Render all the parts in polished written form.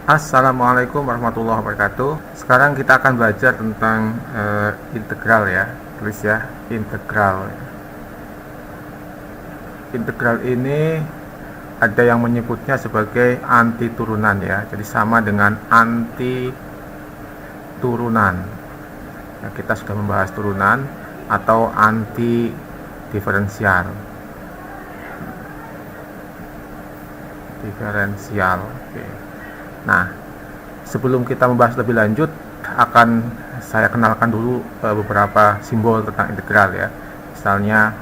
Assalamualaikum warahmatullahi wabarakatuh. Sekarang kita akan belajar tentang integral ya. Tulis ya, integral. Integral ini ada yang menyebutnya sebagai anti turunan ya. Jadi sama dengan anti turunan. Nah, kita sudah membahas turunan atau anti diferensial. Oke. Nah, sebelum kita membahas lebih lanjut, akan saya kenalkan dulu beberapa simbol tentang integral ya. Misalnya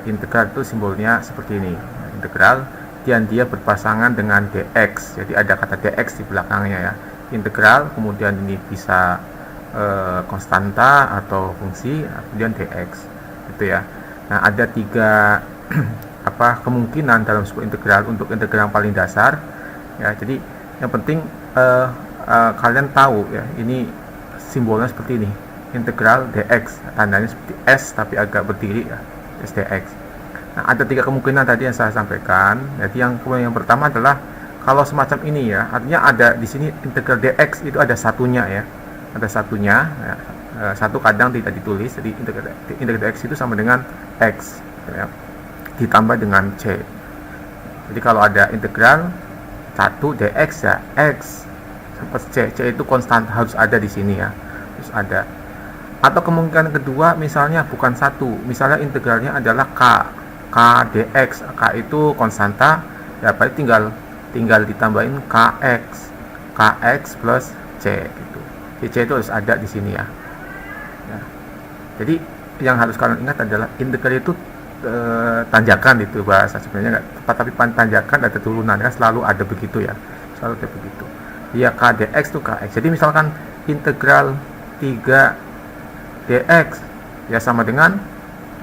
integral itu simbolnya seperti ini. Integral dan dia berpasangan dengan dx. Jadi ada kata dx di belakangnya ya. Integral, kemudian ini bisa konstanta atau fungsi, kemudian dx. Gitu ya. Nah, ada tiga kemungkinan dalam sebuah integral untuk integral yang paling dasar ya. Jadi yang penting kalian tahu ya, ini simbolnya seperti ini, integral dx, tandanya seperti s tapi agak berdiri ya, s dx. Nah, ada tiga kemungkinan tadi yang saya sampaikan. Jadi yang pertama adalah kalau semacam ini ya, artinya ada di sini integral dx itu ada satunya ya, ada satunya ya, satu kadang tidak ditulis. Jadi integral dx itu sama dengan x ya, ditambah dengan c. Jadi kalau ada integral 1 dx ya, x sampai c itu konstan, harus ada di sini ya, harus ada. Atau kemungkinan kedua, misalnya bukan satu, misalnya integralnya adalah k dx, k itu konstanta ya, berarti tinggal ditambahin kx plus c gitu. C itu harus ada di sini ya. Jadi yang harus kalian ingat adalah integral itu tanjakan, itu bahasa sebenarnya nggak tepat, tapi tanjakan ada turunan kan, selalu ada begitu ya, selalu ada begitu ya. K dx itu kx. Jadi misalkan integral 3 dx ya sama dengan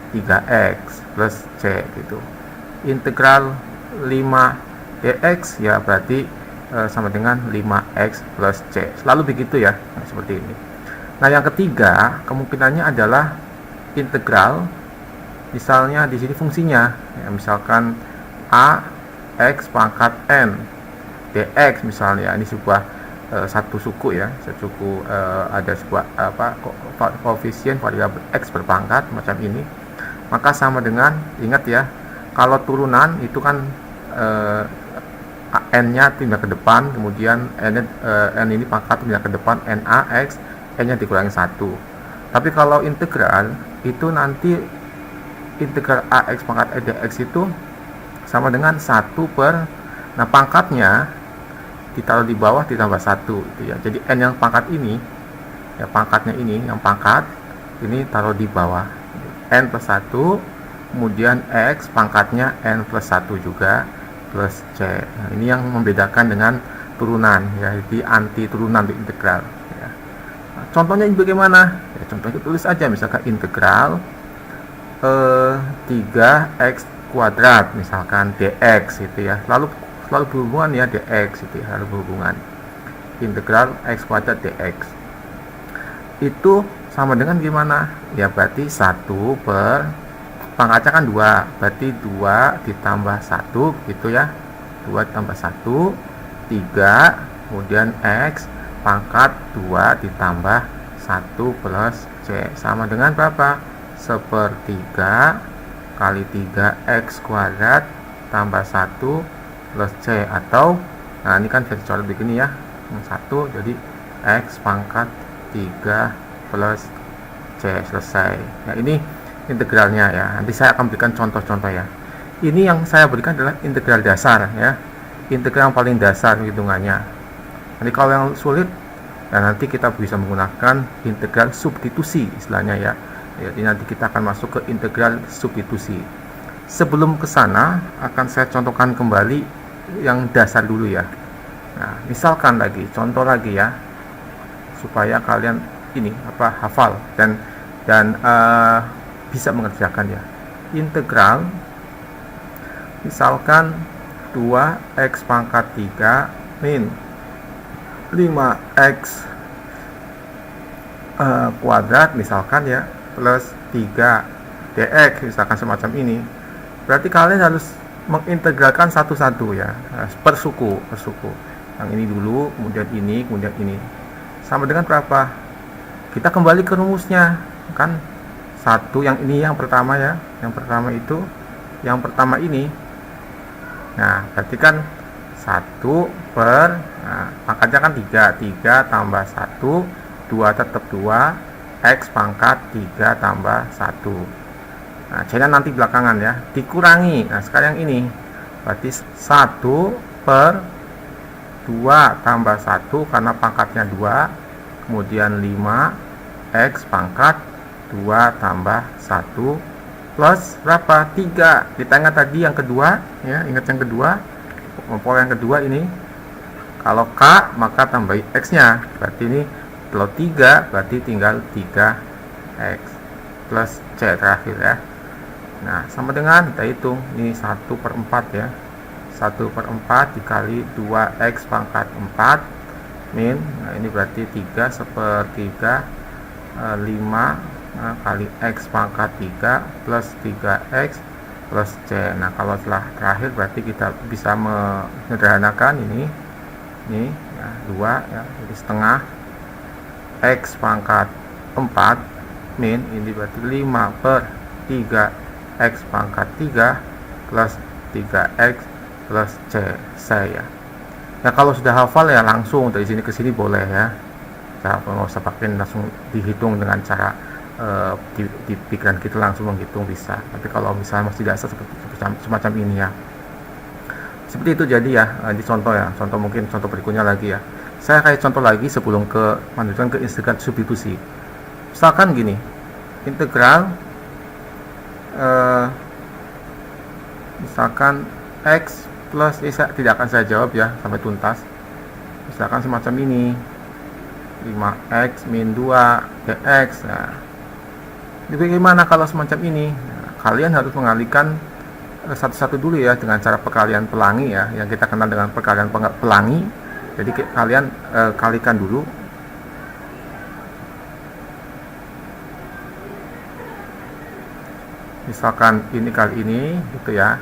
3x plus c gitu. Integral 5 dx ya berarti sama dengan 5x plus c, selalu begitu ya. Nah, seperti ini. Nah, yang ketiga kemungkinannya adalah integral, misalnya di sini fungsinya ya, misalkan a x pangkat n dx misalnya, ini sebuah satu suku ya, suku ada sebuah koefisien variabel x berpangkat macam ini, maka sama dengan, ingat ya, kalau turunan itu kan n-nya pindah ke depan, kemudian n ini pangkat pindah ke depan, n-a x, n-nya dikurangi 1. Tapi kalau integral itu nanti integral ax pangkat e dx itu sama dengan 1 per, nah pangkatnya ditaruh di bawah ditambah 1 gitu ya. Jadi n yang pangkat ini ya, pangkatnya ini yang pangkat ini taruh di bawah, n plus 1, kemudian x pangkatnya n plus 1 juga plus c. Nah, ini yang membedakan dengan turunan ya, jadi anti turunan untuk integral ya. Nah, contohnya ini bagaimana ya, contohnya tulis aja, misalkan integral 3x kuadrat misalkan dx gitu ya, selalu berhubungan ya, dx itu ya, selalu berhubungan. Integral x kuadrat dx itu sama dengan gimana ya, berarti 1 per pangkatnya kan 2, berarti 2 ditambah 1 gitu ya, 2 ditambah 1 3, kemudian x pangkat 2 ditambah 1 plus c sama dengan berapa, sepertiga kali 3x kuadrat tambah 1 plus c, atau nah ini kan bisa dicoret begini ya, 1 jadi x pangkat 3 plus c, selesai. Nah, ini integralnya ya, nanti saya akan berikan contoh-contoh ya. Ini yang saya berikan adalah integral dasar ya, integral yang paling dasar hitungannya. Nanti kalau yang sulit, dan nanti kita bisa menggunakan integral substitusi istilahnya ya. Jadi nanti kita akan masuk ke integral substitusi. Sebelum ke sana akan saya contohkan kembali yang dasar dulu ya. Nah, misalkan lagi, contoh lagi ya, supaya kalian ini hafal dan bisa mengerjakan ya. Integral misalkan 2x pangkat 3 min 5x kuadrat misalkan ya, plus 3 dx misalkan semacam ini. Berarti kalian harus mengintegralkan satu-satu ya, per suku. Yang ini dulu, kemudian ini. Sama dengan berapa? Kita kembali ke rumusnya. Kan 1 yang ini yang pertama ya. Yang pertama itu, yang pertama ini. Nah, berarti kan 1 per, nah, pangkatnya kan 3 tambah 1, 2 tetap 2, X pangkat 3 tambah 1. Nah, C-nya nanti belakangan ya, dikurangi. Nah, sekarang ini berarti 1 per 2 tambah 1 karena pangkatnya 2, kemudian 5 X pangkat 2 tambah 1 plus berapa? 3. Kita ingat tadi yang kedua ya, ingat yang kedua, pola yang kedua ini. Kalau K maka tambah X-nya, berarti ini kalau 3 berarti tinggal 3X plus C terakhir ya. Nah, sama dengan kita hitung ini 1/4 ya. 1/4 dikali 2X pangkat 4 min, nah ini berarti 3/3, 5 kali X pangkat 3 plus 3X plus C. Nah, kalau setelah terakhir berarti kita bisa menyederhanakan ini ya, 2 ya, jadi setengah X pangkat 4 min, ini berarti 5/3 X pangkat 3 plus 3X plus C ya. Nah, kalau sudah hafal ya langsung dari sini ke sini boleh ya. Nggak usah pakai langsung dihitung dengan cara di pikiran kita langsung menghitung bisa. Tapi kalau misalnya masih dasar seperti semacam ini ya. Seperti itu jadi ya, di contoh ya. Contoh mungkin contoh berikutnya lagi ya. Saya kayak contoh lagi sebelum melanjutkan ke integral substitusi. Misalkan gini, integral misalkan X plus, tidak akan saya jawab ya sampai tuntas. Misalkan semacam ini, 5X min 2 dx. Nah, bagaimana kalau semacam ini? Nah, kalian harus mengalihkan satu-satu dulu ya dengan cara perkalian pelangi ya, yang kita kenal dengan perkalian pelangi. Jadi kalian kalikan dulu. Misalkan ini kali ini gitu ya,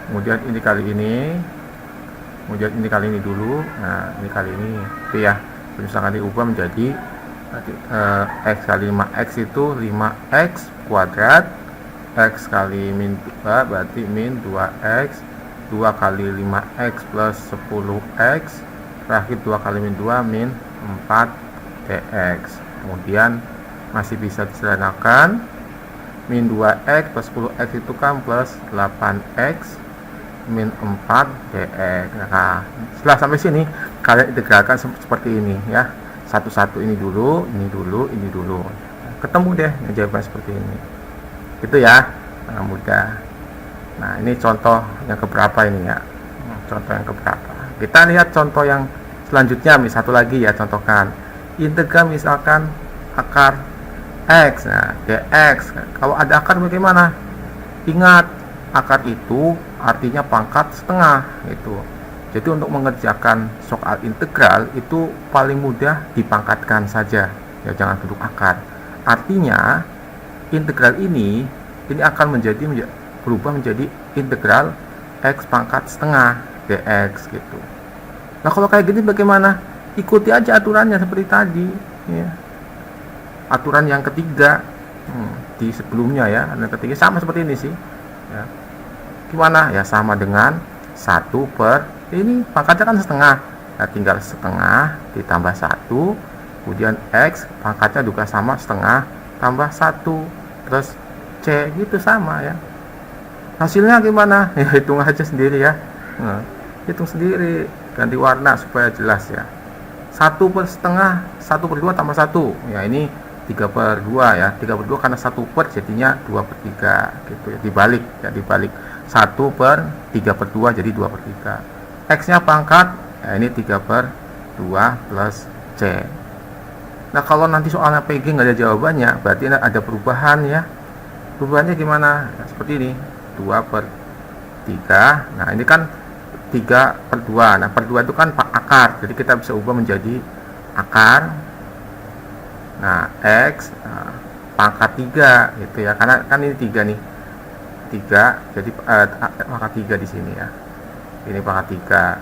kemudian ini kali ini, kemudian ini kali ini dulu. Nah, ini kali ini itu ya. Misalkan diubah menjadi X kali 5X itu 5X kuadrat, X kali min 2 berarti min 2X, 2 kali 5X plus 10X, terakhir 2 kali min 2 min 4 dx. Kemudian masih bisa disederhanakan, min 2X plus 10X itu kan plus 8X min 4 dx. Nah, setelah sampai sini kalian integralkan seperti ini ya, satu-satu, ini dulu, ketemu deh jawaban seperti ini, itu ya. Nah, mudah. Nah, ini contoh yang keberapa ini ya, contoh yang keberapa. Kita lihat contoh yang selanjutnya, satu lagi ya, contohkan integral misalkan akar X. Nah, dx, kalau ada akar bagaimana? Ingat, akar itu artinya pangkat setengah itu. Jadi untuk mengerjakan soal integral itu paling mudah dipangkatkan saja ya, jangan bentuk akar. Artinya integral ini akan berubah menjadi integral X pangkat setengah dx gitu. Nah, kalau kayak gini bagaimana? Ikuti aja aturannya seperti tadi ya. Aturan yang ketiga di sebelumnya ya, yang ketiga sama seperti ini sih ya. Gimana ya, sama dengan 1 per ini pangkatnya kan setengah, nah tinggal setengah ditambah 1, kemudian X pangkatnya juga sama, setengah tambah 1 terus C gitu, sama ya. Hasilnya gimana ya, hitung aja sendiri ya. Nah, hitung sendiri, ganti warna supaya jelas ya. 1 per setengah, 1/2 tambah 1 ya, ini 3/2 ya, 3/2 karena 1 per jadinya 2/3 gitu ya, dibalik 1/3/2 jadi 2/3. X nya pangkat ya, ini 3/2 plus C. Nah, kalau nanti soalnya PG nggak ada jawabannya, berarti ada perubahan ya. Perubahannya gimana? Nah, seperti ini, 2/3. Nah, ini kan 3/2. Nah, per 2 itu kan akar, jadi kita bisa ubah menjadi akar. Nah, X pangkat 3 gitu ya, karena kan ini 3 nih, 3 jadi pangkat 3 di sini ya, ini pangkat 3.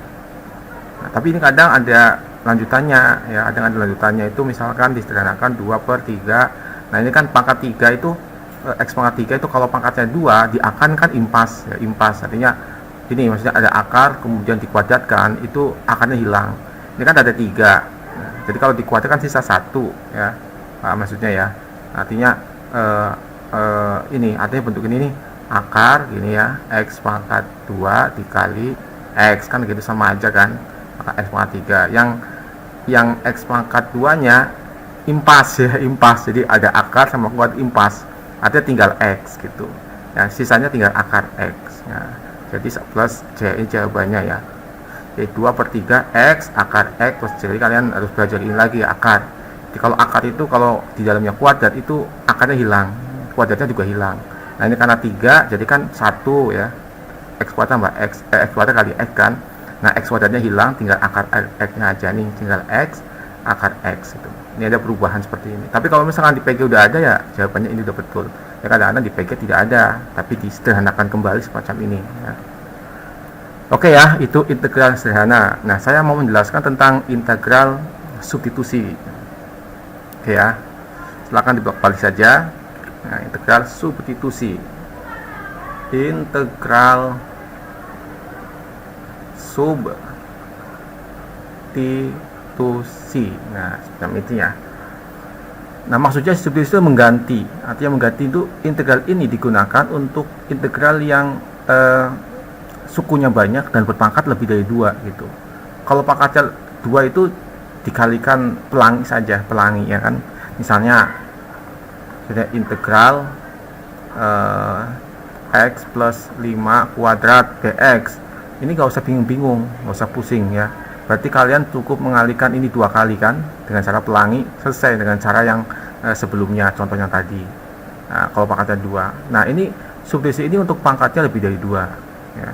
Nah, tapi ini kadang ada lanjutannya ya, ada lanjutannya itu misalkan disederhanakan 2/3. Nah ini kan pangkat 3 itu X pangkat 3 itu kalau pangkatnya 2 diakan kan impas ya, impas artinya ini maksudnya ada akar kemudian dikuadratkan itu akarnya hilang. Ini kan ada 3. Nah, jadi kalau dikuadratkan sisa 1 ya. Nah, maksudnya ya. Artinya ini artinya bentuk ini nih akar gini ya, X pangkat 2 dikali X kan gitu sama aja kan. Maka X pangkat 3 yang X pangkat 2 nya impas ya, impas. Jadi ada akar sama kuadrat impas. Artinya tinggal X gitu. Ya, sisanya tinggal akar X. Ya. Jadi plus C ini jawabannya ya. Jadi 2/3 X akar X plus C. Jadi kalian harus belajar ini lagi ya, akar. Jadi kalau akar itu kalau di dalamnya kuadrat itu akarnya hilang. Kuadratnya juga hilang. Nah, ini karena 3 jadi kan 1 ya. X kuadrat tambah X kuadrat kali X kan. Nah, X kuadratnya hilang, tinggal akar X-nya aja nih, tinggal X akar X itu. Ini ada perubahan seperti ini. Tapi kalau misalkan di PG udah ada ya jawabannya ini udah betul. Ya kadang-kadang di PG tidak ada, tapi disederhanakan kembali semacam ini ya. Oke ya, itu integral sederhana. Nah, saya mau menjelaskan tentang integral substitusi. Oke ya. Silakan diblok balik saja. Nah, integral substitusi. Integral substitusi. Nah, semacam itu ya. Nah, maksudnya substitusi itu mengganti. Artinya mengganti itu integral ini digunakan untuk integral yang sukunya banyak dan berpangkat lebih dari 2 gitu. Kalau pangkatnya 2 itu dikalikan pelangi saja, pelangi ya kan. Misalnya sudah integral X plus 5 kuadrat dx. Ini gak usah bingung-bingung, gak usah pusing ya. Berarti kalian cukup mengalihkan ini 2 kali kan dengan cara pelangi, selesai dengan cara yang sebelumnya, contohnya tadi. Nah, kalau pangkatnya 2. Nah, ini substitusi ini untuk pangkatnya lebih dari 2 ya.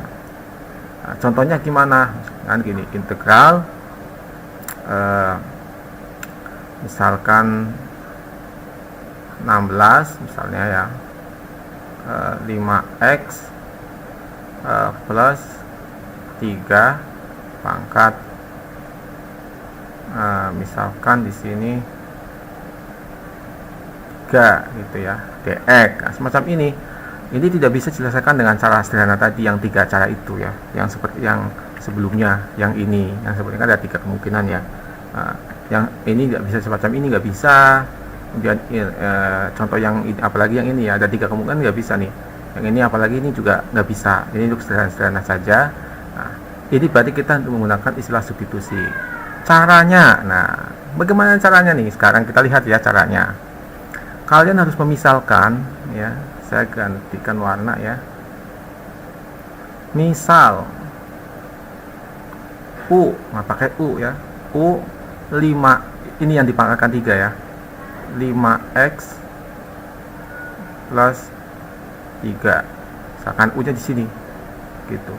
Nah, contohnya gimana? Kan gini, integral misalkan 16 misalnya ya, 5x plus 3 pangkat misalkan di sini 3 gitu ya, dx. Nah, semacam ini tidak bisa diselesaikan dengan cara sederhana tadi yang 3 cara itu ya, yang seperti yang sebelumnya, yang ini, yang sebenarnya kan ada 3 kemungkinan ya. Yang ini nggak bisa semacam ini, nggak bisa. Kemudian contoh yang ini, apalagi yang ini ya, ada 3 kemungkinan nggak bisa nih. Yang ini apalagi ini juga nggak bisa. Ini untuk sederhana saja. Nah, ini berarti kita menggunakan istilah substitusi. Caranya, nah bagaimana caranya nih? Sekarang kita lihat ya caranya. Kalian harus memisalkan ya. Saya gantikan warna ya. Misal U, nah pakai U ya. U 5, ini yang dipangkatkan 3 ya. 5x plus 3. Misalkan U-nya di sini. Gitu.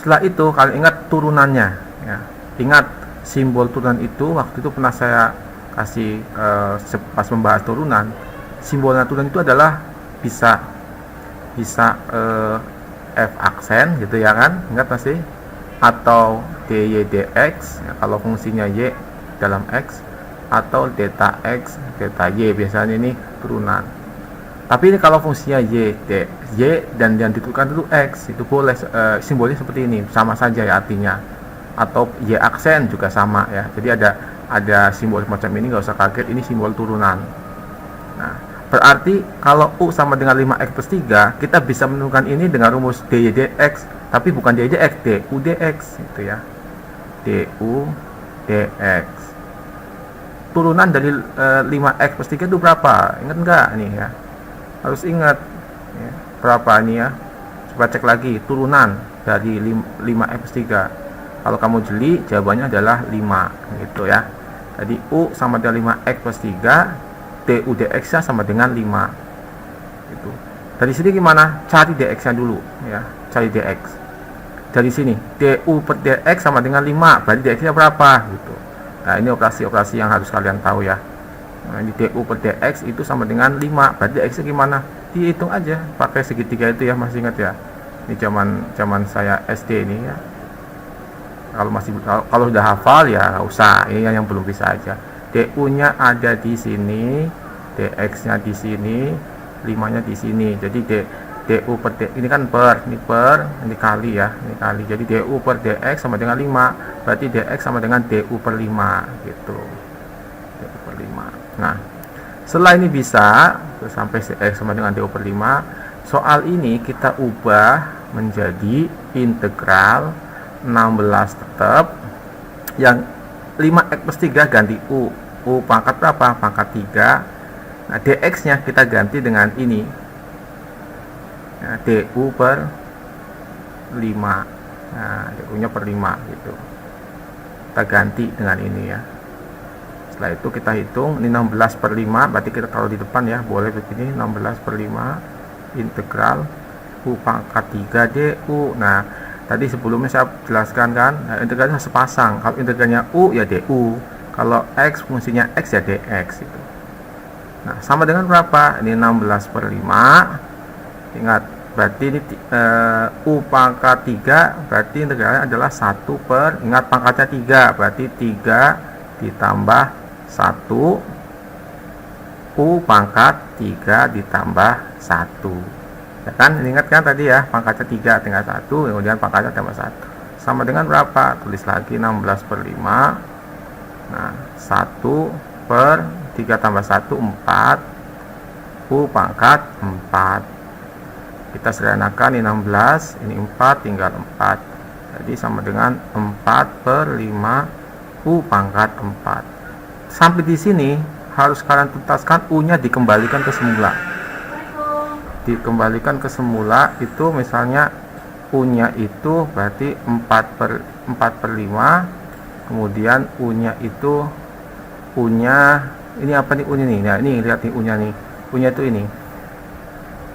Setelah itu kalian ingat turunannya ya. Ingat simbol turunan itu waktu itu pernah saya kasih pas membahas turunan. Simbolnya turunan itu adalah bisa f aksen gitu ya kan, ingat pasti, atau dy dx ya, kalau fungsinya y dalam x, atau delta x delta y, biasanya ini turunan. Tapi ini kalau fungsinya y dan yang ditentukan itu x, itu boleh simbolnya seperti ini, sama saja ya artinya. Atau y aksen juga sama ya. Jadi ada simbol semacam ini, nggak usah kaget, ini simbol turunan. Nah, berarti kalau U sama dengan 5x plus 3, kita bisa menentukan ini dengan rumus dy dx, tapi bukan dy dx, du dx gitu ya. Du dx. Turunan dari 5x plus 3 itu berapa? Ingat nggak nih ya? Harus ingat ya, berapa ini ya? Coba cek lagi turunan dari 5x plus 3. Kalau kamu jeli, jawabannya adalah 5 gitu ya. Jadi U sama dengan 5x plus 3, du dx nya sama dengan 5 gitu. Dari sini gimana? Cari dx nya dulu ya, cari dx dari sini. Du per dx sama dengan 5, berarti dx nya berapa gitu. Nah, ini operasi-operasi yang harus kalian tahu ya. Nah, ini du per dx itu sama dengan 5, berarti dx nya gimana? Dihitung aja pakai segitiga itu ya, masih ingat ya. Ini zaman saya SD ini ya. Kalau masih kalau udah hafal ya nggak usah, ini yang belum bisa aja. DU nya ada di sini, DX nya di sini, 5 nya di sini. Jadi DU per ini kan ini kali ya, ini kali. Jadi DU per DX sama dengan 5, berarti DX sama dengan DU per 5 gitu. DU per 5. Nah, setelah ini bisa sampai DX sama dengan DU per 5, soal ini kita ubah menjadi integral 16 tetap yang 5x plus 3 ganti U pangkat berapa? Pangkat 3. Nah, dx nya kita ganti dengan ini, nah, du per 5. Nah, du nya per 5 gitu, kita ganti dengan ini ya. Setelah itu kita hitung, ini 16 per 5, berarti kita kalau di depan ya boleh begini, 16 per 5 integral U pangkat 3 du. Nah, tadi sebelumnya saya jelaskan kan, nah, integralnya sepasang. Kalau integralnya U ya du, kalau X fungsinya X ya dx itu. Nah, sama dengan berapa? Ini 16 per 5. Ingat, berarti ini U pangkat 3, berarti integralnya adalah 1 per, ingat pangkatnya 3, berarti 3 ditambah 1 U pangkat 3 ditambah 1. Ya kan, ingat kan tadi ya, pangkatnya 3 tinggal 1, kemudian pangkatnya tambah 1. Sama dengan berapa? Tulis lagi 16 per 5. Nah, 1 per 3 tambah 1, 4. U pangkat 4. Kita sederhanakan, ini 16, ini 4, tinggal 4. Jadi sama dengan 4 per 5 U pangkat 4. Sampai di sini harus kalian tuntaskan, U-nya dikembalikan ke semula. Dikembalikan ke semula itu misalnya U-nya itu berarti 4 per 5, kemudian U-nya itu U-nya ini apa nih U-nya nih. Nah, ini lihat nih U-nya nih. U-nya itu ini.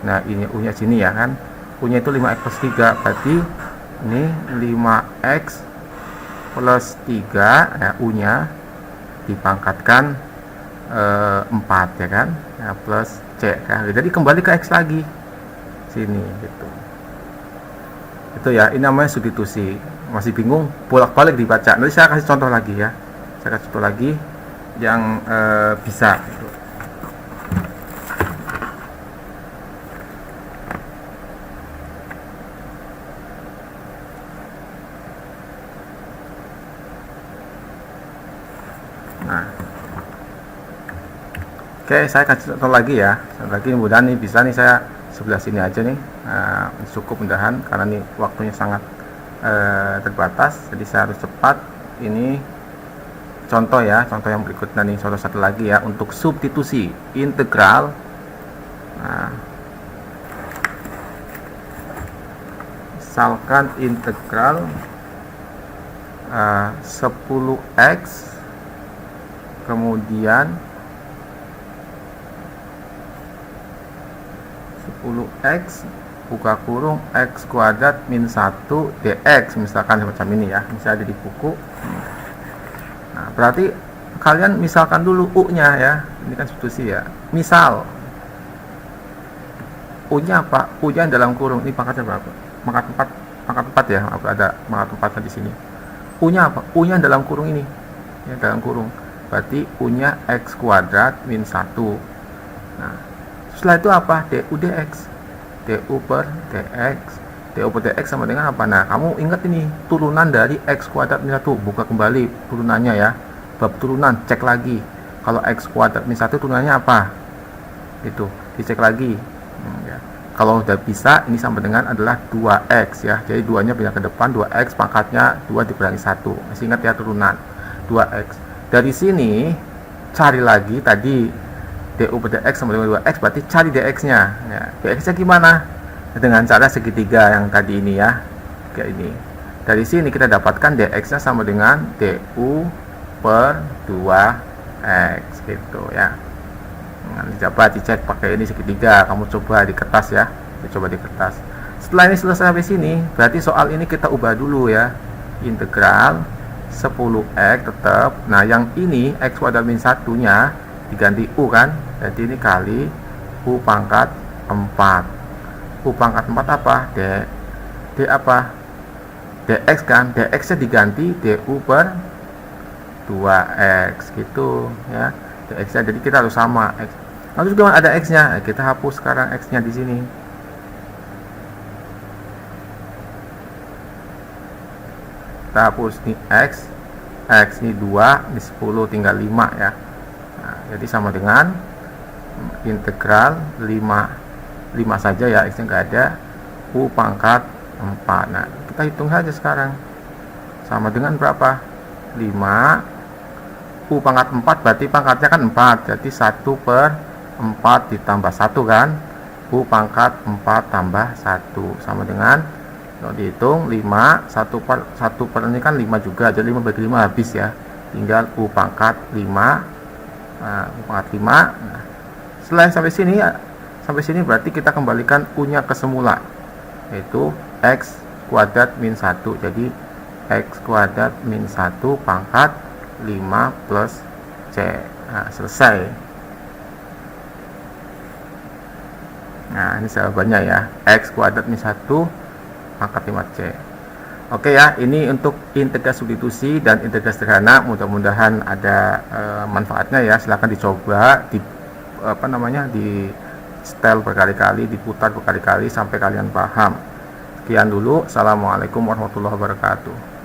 Nah, ini U-nya sini ya kan. U-nya itu 5x plus 3, berarti ini 5x plus 3 ya, U-nya dipangkatkan 4 ya kan. Ya, plus C kan. Jadi kembali ke X lagi sini gitu. Itu ya, ini namanya substitusi. Masih bingung, bolak-balik dibaca. Nanti saya kasih contoh lagi ya. Saya kasih contoh lagi yang bisa gitu. Nah, oke, saya kasih contoh lagi ya. Lagi mudah nih, bisa nih saya sebelah sini aja nih. Nah, cukup mudahan karena nih waktunya sangat terbatas, jadi saya harus cepat. Ini contoh ya, contoh yang berikutnya nih, contoh satu lagi ya untuk substitusi integral. Nah, misalkan integral 10x kemudian 10x buka kurung x kuadrat min 1 dx, misalkan semacam ini ya, bisa ada di buku. Nah, berarti kalian misalkan dulu U nya ya, ini kan substitusi ya. Misal U nya apa? U nya dalam kurung, ini pangkatnya berapa? Pangkat 4 ya, ada pangkat 4 di sini. U nya apa? U nya dalam kurung ini ya, dalam kurung, berarti U nya x kuadrat min 1. Nah, setelah itu apa? du dx, du per dx sama dengan apa? Nah, kamu ingat ini turunan dari x kuadrat min 1. Buka kembali turunannya ya, bab turunan, cek lagi. Kalau x kuadrat min 1 turunannya apa? Itu dicek lagi ya. Kalau udah bisa, ini sama dengan adalah 2x ya. Jadi 2 nya pindah ke depan, 2x pangkatnya 2 dikurangi 1. Masih ingat ya turunan 2x. Dari sini cari lagi tadi du per dx sama dengan 2x, berarti cari dx nya ya. Dx nya gimana? Dengan cara segitiga yang tadi ini ya, kayak ini. Dari sini kita dapatkan dx nya sama dengan du per 2x gitu ya. Nah, coba dicek pakai ini segitiga, kamu coba di kertas ya, coba di kertas. Setelah ini selesai sampai sini, berarti soal ini kita ubah dulu ya, integral 10x tetap. Nah, yang ini x kuadrat min 1 nya diganti U kan, jadi ini kali U pangkat 4. U pangkat 4 apa? D apa? dx kan, dx nya diganti du per 2x gitu ya, dx nya. Jadi kita harus sama x. Lalu juga ada x nya, kita hapus sekarang x nya di sini. Kita hapus nih x ini 2, ini 10, tinggal 5 ya. Nah, jadi sama dengan integral 5 saja ya, x nya nggak ada, u pangkat 4. Nah, kita hitung saja sekarang, sama dengan berapa? 5 u pangkat 4, berarti pangkatnya kan 4, jadi 1 per 4 ditambah 1 kan, u pangkat 4 tambah 1 sama dengan, kalau dihitung 5, 1 per ini kan 5 juga, jadi 5 bagi 5 habis ya, tinggal u pangkat 5. Nah, u pangkat 5. Nah, setelah sampai sini ya, sampai sini berarti kita kembalikan u nya ke semula, yaitu x kuadrat min 1. Jadi x kuadrat min 1 pangkat 5 plus c. Nah, selesai. Nah, ini jawabannya ya, x kuadrat min 1 pangkat 5c. Oke ya, ini untuk integrasi substitusi dan integrasi sederhana. Mudah-mudahan ada manfaatnya ya. Silahkan dicoba, di setel berkali-kali, diputar berkali-kali sampai kalian paham. Sekian dulu. Assalamualaikum warahmatullahi wabarakatuh.